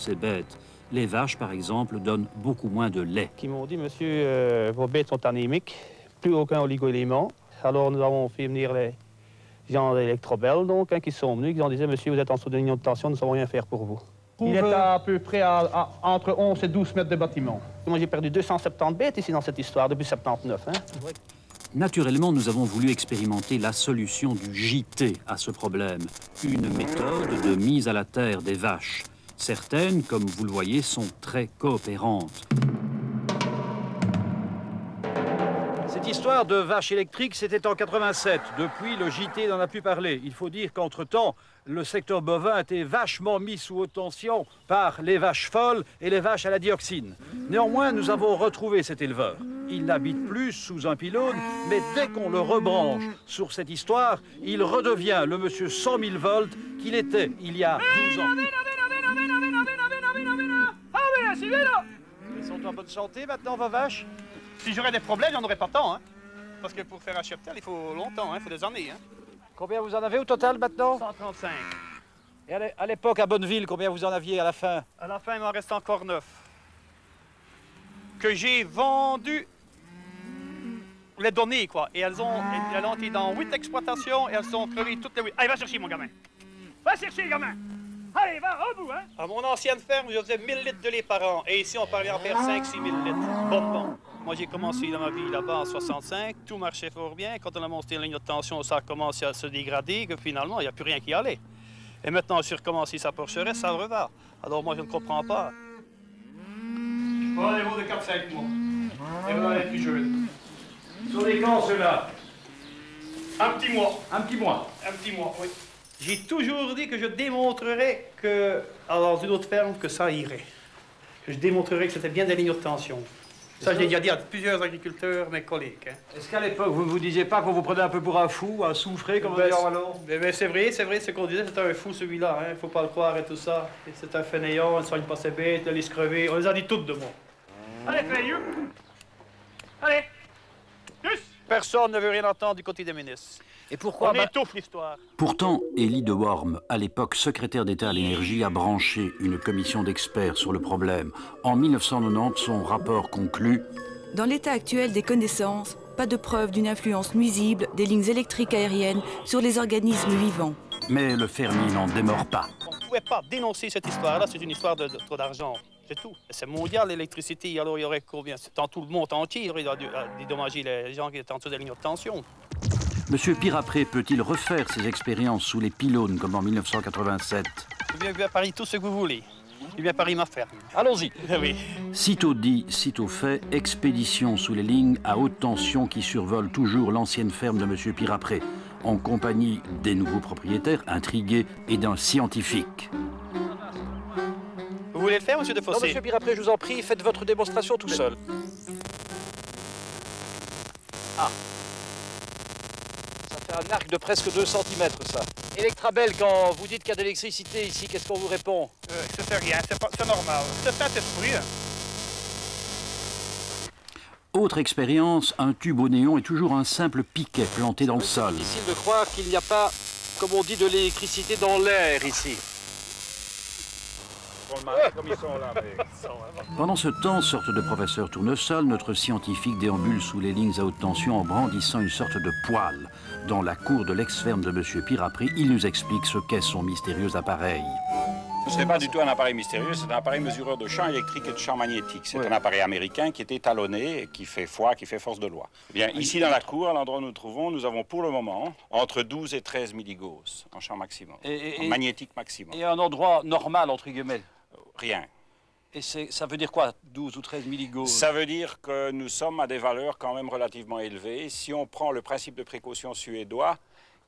ces bêtes. Les vaches, par exemple, donnent beaucoup moins de lait. Qui m'ont dit, monsieur, vos bêtes sont anémiques, plus aucun oligo-élément. Alors nous avons fait venir les gens d'Electrobel, donc, qui sont venus, qui ont dit, monsieur, vous êtes en dessous de ligne de tension, nous ne savons rien faire pour vous. Il est à peu près entre 11 et 12 mètres de bâtiment. Moi, j'ai perdu 270 bêtes ici dans cette histoire, depuis 79. Hein. Naturellement, nous avons voulu expérimenter la solution du JT à ce problème. Une méthode de mise à la terre des vaches. Certaines, comme vous le voyez, sont très coopérantes. Cette histoire de vache électrique, c'était en 87. Depuis, le JT n'en a plus parlé. Il faut dire qu'entre-temps, le secteur bovin a été vachement mis sous haute tension par les vaches folles et les vaches à la dioxine. Néanmoins, nous avons retrouvé cet éleveur. Il n'habite plus sous un pylône, mais dès qu'on le rebranche sur cette histoire, il redevient le monsieur 100 000 volts qu'il était il y a 12 ans. Ils sont en bonne santé maintenant, vos vaches? Si j'aurais des problèmes, j'en aurais pas tant. Hein. Parce que pour faire un cheptel, il faut longtemps, il faut des années. Hein. Combien vous en avez au total maintenant? 135. Et à l'époque, à Bonneville, combien vous en aviez à la fin? À la fin, il m'en reste encore 9. Que j'ai vendu les données, quoi. Et elles ont été dans 8 exploitations et elles sont crevées toutes les 8. Allez, va chercher, mon gamin. Va chercher, gamin. Allez, va, au bout, hein. À mon ancienne ferme, je faisais 1000 litres de lait par an. Et ici, on parlait en faire 5 000 à 6 000 litres. Bonnement. Moi, j'ai commencé dans ma vie là-bas en 65. Tout marchait fort bien. Quand on a monté la ligne de tension, ça a commencé à se dégrader. Que finalement, il n'y a plus rien qui allait. Et maintenant, j'ai recommencé sa porcheresse, ça revient. Alors moi, je ne comprends pas. Voilà les mots de 4-5 mois. Et voilà les plus jeunes. Sur les camps, ceux-là? Un petit mois. Un petit mois? Un petit mois, oui. J'ai toujours dit que je démontrerais que, alors d'une autre ferme, que ça irait. Que je démontrerais que c'était bien des lignes de tension. Ça, je l'ai déjà dit à plusieurs agriculteurs, mes collègues. Hein. Est-ce qu'à l'époque, vous ne vous disiez pas qu'on vous prenait un peu pour un fou, un soufré, comme on dit en wallon? Mais c'est vrai, ce qu'on disait, c'était un fou celui-là, hein. Faut pas le croire et tout ça. C'est un fainéant, on ne soigne pas ses bêtes, elle les crever. On les a dit toutes de moi. Allez, Fayou! Allez! Plus! Personne ne veut rien entendre du côté des ministres. Et pourquoi on étouffe l'histoire. Pourtant, Élie de Worm, à l'époque secrétaire d'État à l'énergie, a branché une commission d'experts sur le problème. En 1990, son rapport conclut: dans l'état actuel des connaissances, pas de preuve d'une influence nuisible des lignes électriques aériennes sur les organismes vivants. Mais le fermier n'en démord pas. On ne pouvait pas dénoncer cette histoire-là, c'est une histoire de trop d'argent. C'est tout. C'est mondial, l'électricité. Alors, il y aurait combien? C'est dans tout le monde entier, il y aurait dédommagé les gens qui étaient en dessous des lignes de tension. Monsieur Pirapré peut-il refaire ses expériences sous les pylônes comme en 1987? Je viens à Paris tout ce que vous voulez. Je viens à Paris ma ferme. Allons-y. Oui. Sitôt dit, sitôt fait, expédition sous les lignes à haute tension qui survolent toujours l'ancienne ferme de Monsieur Pirapré, en compagnie des nouveaux propriétaires intrigués et d'un scientifique. Vous voulez le faire, monsieur Defossé? Non, monsieur Pirapré, je vous en prie, faites votre démonstration tout seul. Ah. Ça fait un arc de presque 2 cm, ça. Electrabel, quand vous dites qu'il y a de l'électricité ici, qu'est-ce qu'on vous répond? Ça fait rien, c'est normal. C'est Saint-Esprit. Hein. Autre expérience, un tube au néon est toujours un simple piquet planté dans le sol. C'est difficile de croire qu'il n'y a pas, comme on dit, de l'électricité dans l'air ici. Pendant ce temps, sorte de professeur Tournesol, notre scientifique déambule sous les lignes à haute tension en brandissant une sorte de poêle. Dans la cour de l'ex-ferme de M. Pirapré, il nous explique ce qu'est son mystérieux appareil. Ce n'est pas du tout un appareil mystérieux, c'est un appareil mesureur de champ électrique et de champ magnétique. C'est un appareil américain qui est étalonné et qui fait foi, qui fait force de loi. Eh bien, ici dans la cour, à l'endroit où nous nous trouvons, nous avons pour le moment entre 12 et 13 milligauss en champ maximum, en magnétique maximum. Et un endroit normal, entre guillemets? Rien. Et ça veut dire quoi, 12 ou 13 milligauss? Ça veut dire que nous sommes à des valeurs quand même relativement élevées. Si on prend le principe de précaution suédois,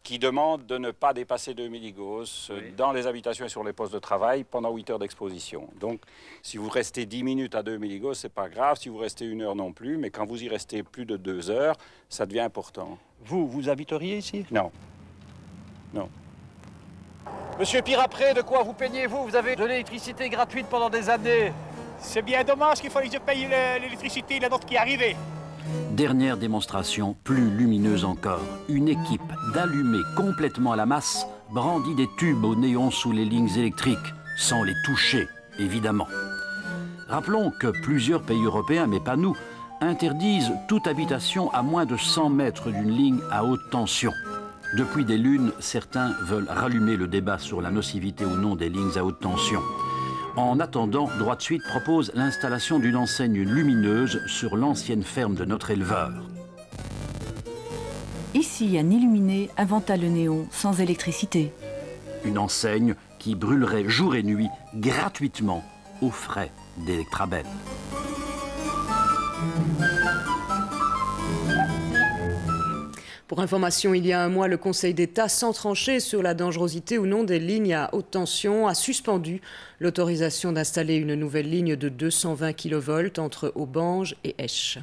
qui demande de ne pas dépasser 2 milligauss dans les habitations et sur les postes de travail pendant 8 heures d'exposition. Donc, si vous restez 10 minutes à 2 milligauss, c'est pas grave. Si vous restez 1 heure non plus, mais quand vous y restez plus de 2 heures, ça devient important. Vous habiteriez ici? Non. Non. Monsieur Pirapré, de quoi vous plaignez-vous? Vous avez de l'électricité gratuite pendant des années. C'est bien dommage qu'il fallait que je paye l'électricité, la note qui est arrivée. Dernière démonstration, plus lumineuse encore. Une équipe d'allumés complètement à la masse brandit des tubes au néon sous les lignes électriques, sans les toucher. évidemment. Rappelons que plusieurs pays européens, mais pas nous, interdisent toute habitation à moins de 100 mètres d'une ligne à haute tension. Depuis des lunes, certains veulent rallumer le débat sur la nocivité ou non des lignes à haute tension. En attendant, Droit de Suite propose l'installation d'une enseigne lumineuse sur l'ancienne ferme de notre éleveur. Ici, un illuminé inventa le néon sans électricité. Une enseigne qui brûlerait jour et nuit gratuitement aux frais d'Electrabel. Pour information, il y a un mois, le Conseil d'État, sans trancher sur la dangerosité ou non des lignes à haute tension, a suspendu l'autorisation d'installer une nouvelle ligne de 220 kV entre Aubange et Esch.